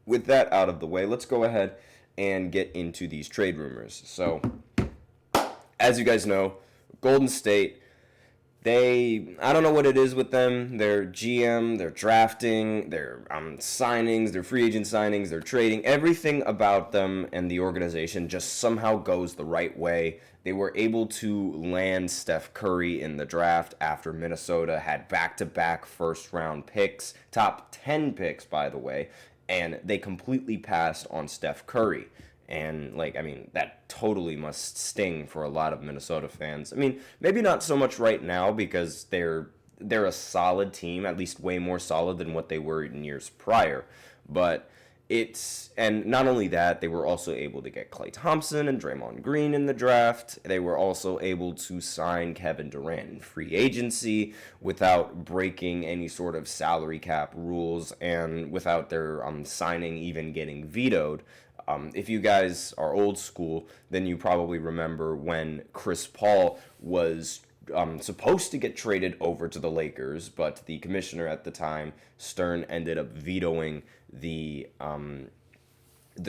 with that out of the way, let's go ahead and get into these trade rumors. So, as you guys know, Golden State, I don't know what it is with them. Their GM, their drafting, their signings, their free agent signings, their trading, everything about them and the organization just somehow goes the right way. They were able to land Steph Curry in the draft after Minnesota had back-to-back first-round picks, top 10 picks, by the way, and they completely passed on Steph Curry. And, that totally must sting for a lot of Minnesota fans. I mean, maybe not so much right now because they're a solid team, at least way more solid than what they were in years prior. But and not only that, they were also able to get Klay Thompson and Draymond Green in the draft. They were also able to sign Kevin Durant in free agency without breaking any sort of salary cap rules and without their signing even getting vetoed. If you guys are old school, then you probably remember when Chris Paul was supposed to get traded over to the Lakers, but the commissioner at the time, Stern, ended up vetoing the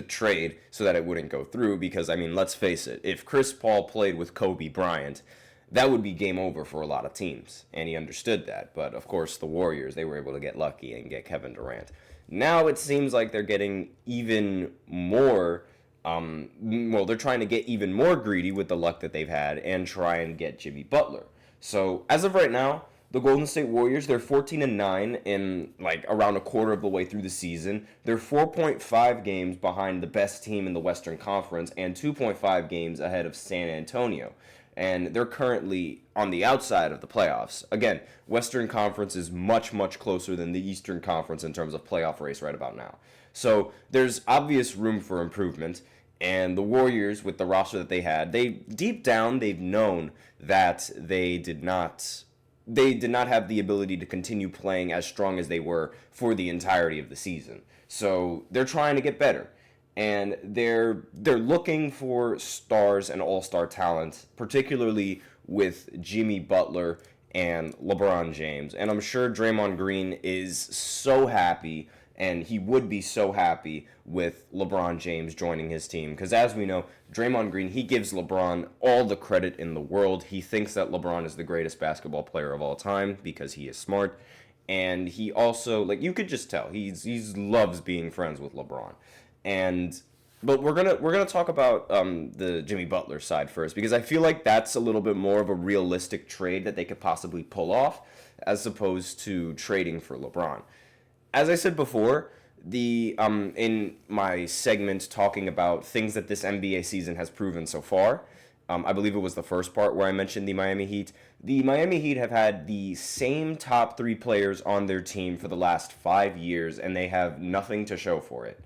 trade so that it wouldn't go through because, let's face it, if Chris Paul played with Kobe Bryant, that would be game over for a lot of teams, and he understood that. But, of course, the Warriors, they were able to get lucky and get Kevin Durant. Now it seems like they're getting even more, they're trying to get even more greedy with the luck that they've had and try and get Jimmy Butler. So as of right now, the Golden State Warriors, they're 14-9 in around a quarter of the way through the season. They're 4.5 games behind the best team in the Western Conference and 2.5 games ahead of San Antonio. And they're currently on the outside of the playoffs. Again, Western Conference is much, much closer than the Eastern Conference in terms of playoff race right about now. So there's obvious room for improvement. And the Warriors, with the roster that they had, deep down, they've known that they did not have the ability to continue playing as strong as they were for the entirety of the season. So they're trying to get better. And they're looking for stars and all-star talent, particularly with Jimmy Butler and LeBron James. And I'm sure Draymond Green is so happy, and he would be so happy with LeBron James joining his team. Because as we know, Draymond Green, he gives LeBron all the credit in the world. He thinks that LeBron is the greatest basketball player of all time because he is smart. And he also, you could just tell, he loves being friends with LeBron. But we're gonna talk about the Jimmy Butler side first because I feel like that's a little bit more of a realistic trade that they could possibly pull off as opposed to trading for LeBron. As I said before, in my segment talking about things that this NBA season has proven so far, I believe it was the first part where I mentioned the Miami Heat. The Miami Heat have had the same top 3 players on their team for the last 5 years, and they have nothing to show for it.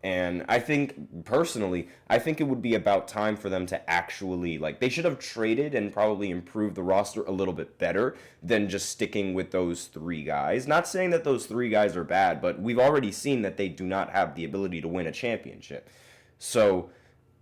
And I think, personally, it would be about time for them to actually, they should have traded and probably improved the roster a little bit better than just sticking with those 3 guys. Not saying that those 3 guys are bad, but we've already seen that they do not have the ability to win a championship. So,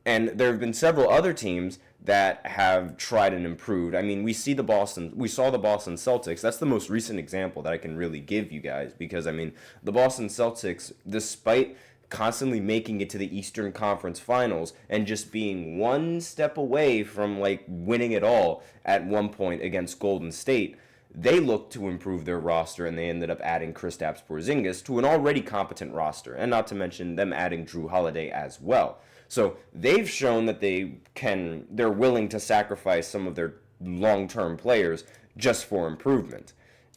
and there have been several other teams that have tried and improved. We saw the Boston Celtics. That's the most recent example that I can really give you guys because, the Boston Celtics, despite constantly making it to the Eastern Conference Finals and just being one step away from winning it all at one point against Golden State, they looked to improve their roster and they ended up adding Kristaps Porzingis to an already competent roster, and not to mention them adding Drew Holiday as well. So they've shown that they're willing to sacrifice some of their long-term players just for improvement.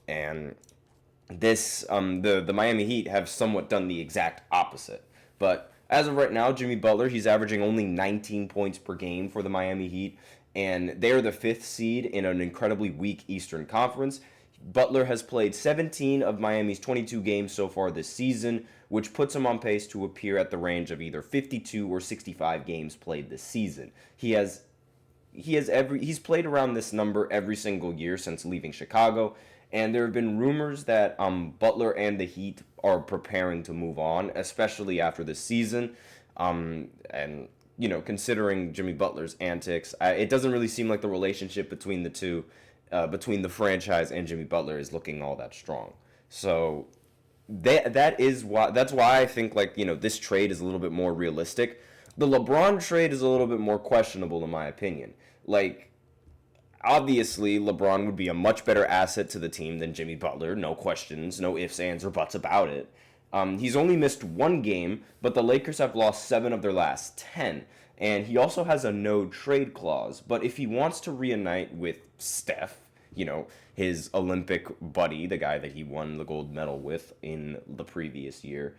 And the Miami Heat have somewhat done the exact opposite. But as of right now, Jimmy Butler, he's averaging only 19 points per game for the Miami Heat, and they're the 5th seed in an incredibly weak Eastern Conference. Butler has played 17 of Miami's 22 games so far this season, which puts him on pace to appear at the range of either 52 or 65 games played this season. He's played around this number every single year since leaving Chicago. And there have been rumors that Butler and the Heat are preparing to move on, especially after this season. Considering Jimmy Butler's antics, it doesn't really seem like the relationship between the two, between the franchise and Jimmy Butler, is looking all that strong. So that's why I think, like, this trade is a little bit more realistic. The LeBron trade is a little bit more questionable in my opinion. Like, obviously, LeBron would be a much better asset to the team than Jimmy Butler. No questions, no ifs, ands, or buts about it. He's only missed one game, but the Lakers have lost 7 of their last 10. And he also has a no trade clause. But if he wants to reunite with Steph, his Olympic buddy, the guy that he won the gold medal with in the previous year,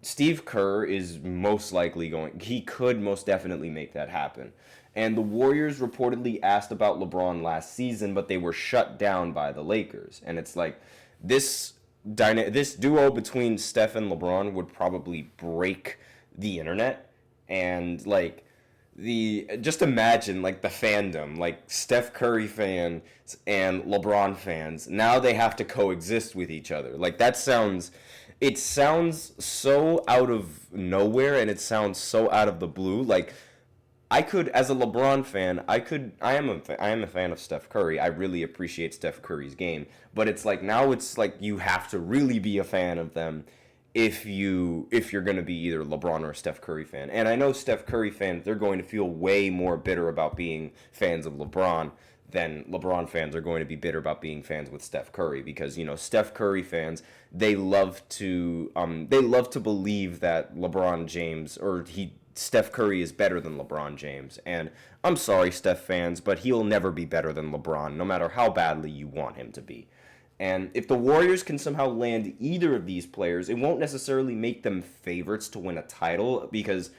Steve Kerr is most likely he could most definitely make that happen. And the Warriors reportedly asked about LeBron last season, but they were shut down by the Lakers. And it's like, this duo between Steph and LeBron would probably break the internet. And like, just imagine like the fandom, like Steph Curry fans and LeBron fans, now they have to coexist with each other. Like, it sounds so out of nowhere, and it sounds so out of the blue. Like, I could, as a LeBron fan, I am a fan of Steph Curry. I really appreciate Steph Curry's game, but it's like, now it's like you have to really be a fan of them if you're going to be either LeBron or a Steph Curry fan. And I know Steph Curry fans, they're going to feel way more bitter about being fans of LeBron than LeBron fans are going to be bitter about being fans with Steph Curry, because Steph Curry fans, they love to believe that LeBron James Steph Curry is better than LeBron James. And I'm sorry, Steph fans, but he'll never be better than LeBron, no matter how badly you want him to be. And if the Warriors can somehow land either of these players, it won't necessarily make them favorites to win a title, because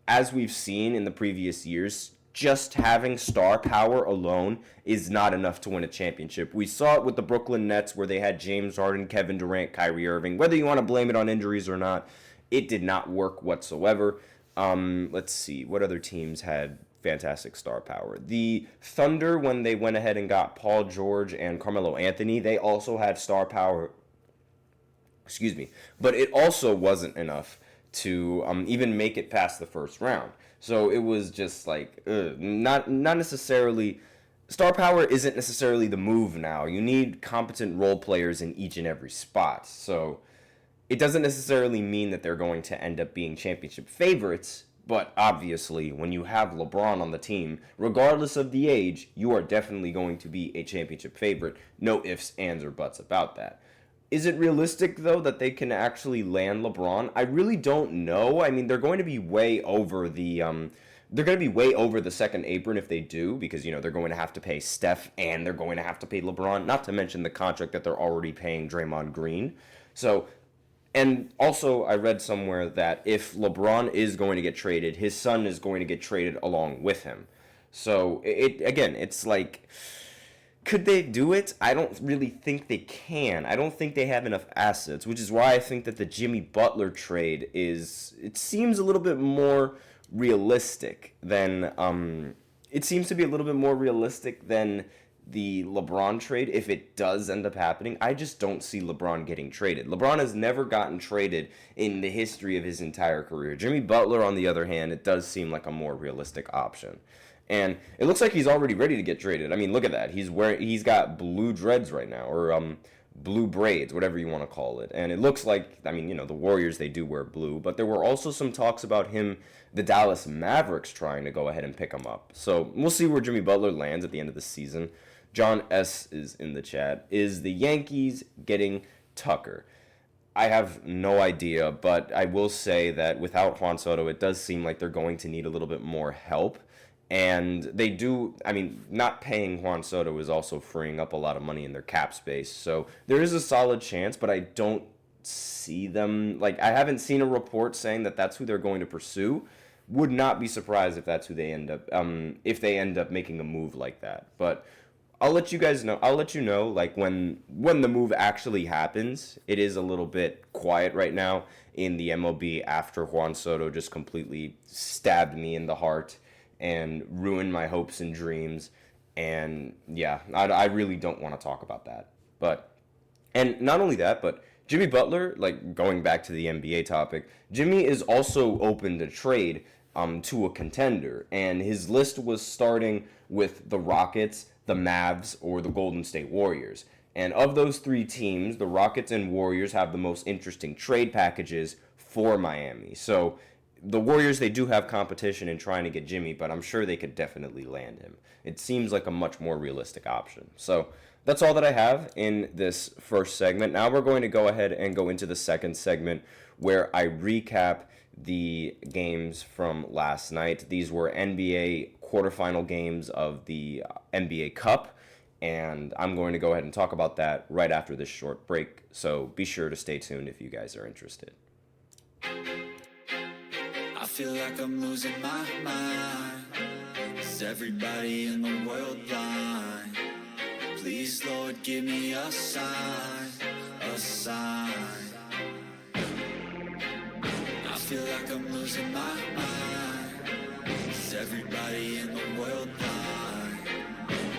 as we've seen in the previous years, just having star power alone is not enough to win a championship. We saw it with the Brooklyn Nets, where they had James Harden, Kevin Durant, Kyrie Irving. Whether you want to blame it on injuries or not, it did not work whatsoever. Let's see, what other teams had fantastic star power? The Thunder, when they went ahead and got Paul George and Carmelo Anthony, they also had star power. Excuse me. But it also wasn't enough to even make it past the first round. So it was just like, not necessarily. Star power isn't necessarily the move now. You need competent role players in each and every spot. So it doesn't necessarily mean that they're going to end up being championship favorites, but obviously when you have LeBron on the team, regardless of the age, you are definitely going to be a championship favorite. No ifs, ands, or buts about that. Is it realistic, though, that they can actually land LeBron? I really don't know. I mean, they're going to be way over the second apron if they do, because, they're going to have to pay Steph and they're going to have to pay LeBron, not to mention the contract that they're already paying Draymond Green. So, and also I read somewhere that if LeBron is going to get traded, his son is going to get traded along with him. So, it's like, could they do it? I don't really think they can. I don't think they have enough assets, which is why I think that the Jimmy Butler trade seems a little bit more realistic than the LeBron trade, if it does end up happening. I just don't see LeBron getting traded. LeBron has never gotten traded in the history of his entire career. Jimmy Butler, on the other hand, it does seem like a more realistic option. And it looks like he's already ready to get traded. I mean, look at that. He's got blue dreads right now, or blue braids, whatever you want to call it. And it looks like, the Warriors, they do wear blue, but there were also some talks about the Dallas Mavericks, trying to go ahead and pick him up. So we'll see where Jimmy Butler lands at the end of the season. John S. is in the chat. Is the Yankees getting Tucker? I have no idea, but I will say that without Juan Soto, it does seem like they're going to need a little bit more help. And they do, not paying Juan Soto is also freeing up a lot of money in their cap space. So there is a solid chance, but I don't see them. I haven't seen a report saying that that's who they're going to pursue. Would not be surprised if that's who they end up, if they end up making a move like that. But I'll let you guys know. I'll let you know, when the move actually happens. It is a little bit quiet right now in the MLB after Juan Soto just completely stabbed me in the heart and ruin my hopes and dreams. And yeah, I really don't want to talk about that. And not only that, but Jimmy Butler, going back to the NBA topic, Jimmy is also open to trade to a contender. And his list was starting with the Rockets, the Mavs, or the Golden State Warriors. And of those three teams, the Rockets and Warriors have the most interesting trade packages for Miami. So the Warriors, they do have competition in trying to get Jimmy, but I'm sure they could definitely land him. It seems like a much more realistic option. So that's all that I have in this first segment. Now we're going to go ahead and go into the second segment where I recap the games from last night. These were NBA quarterfinal games of the NBA Cup, and I'm going to go ahead and talk about that right after this short break. So be sure to stay tuned if you guys are interested. I feel like I'm losing my mind. Is everybody in the world blind? Please, Lord, give me a sign, a sign. I feel like I'm losing my mind. Is everybody in the world blind?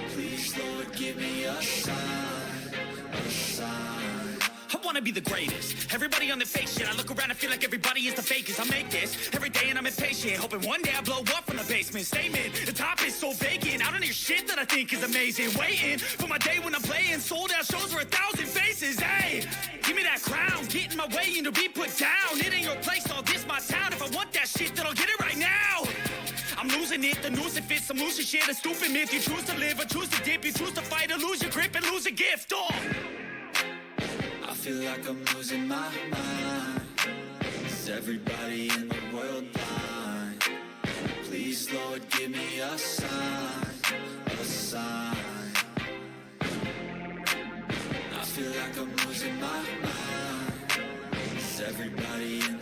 Please, Lord, give me a sign, a sign. I wanna be the greatest. Everybody on the fake shit. I look around and feel like everybody is the fakest. I make this every day and I'm impatient, hoping one day I blow up from the basement. Statement, the top is so vacant. I don't hear shit that I think is amazing. Waiting for my day when I'm playing sold out shows for 1,000 faces. Hey, give me that crown, get in my way and to be put down. It ain't your place, all this my town. If I want that shit, then I'll get it right now. I'm losing it, the noose it fits. I'm losing shit, a stupid myth. You choose to live or choose to dip. You choose to fight or lose your grip and lose a gift. Oh. I feel like I'm losing my mind. Is everybody in the world blind? Please, Lord, give me a sign, a sign. I feel like I'm losing my mind. Is everybody in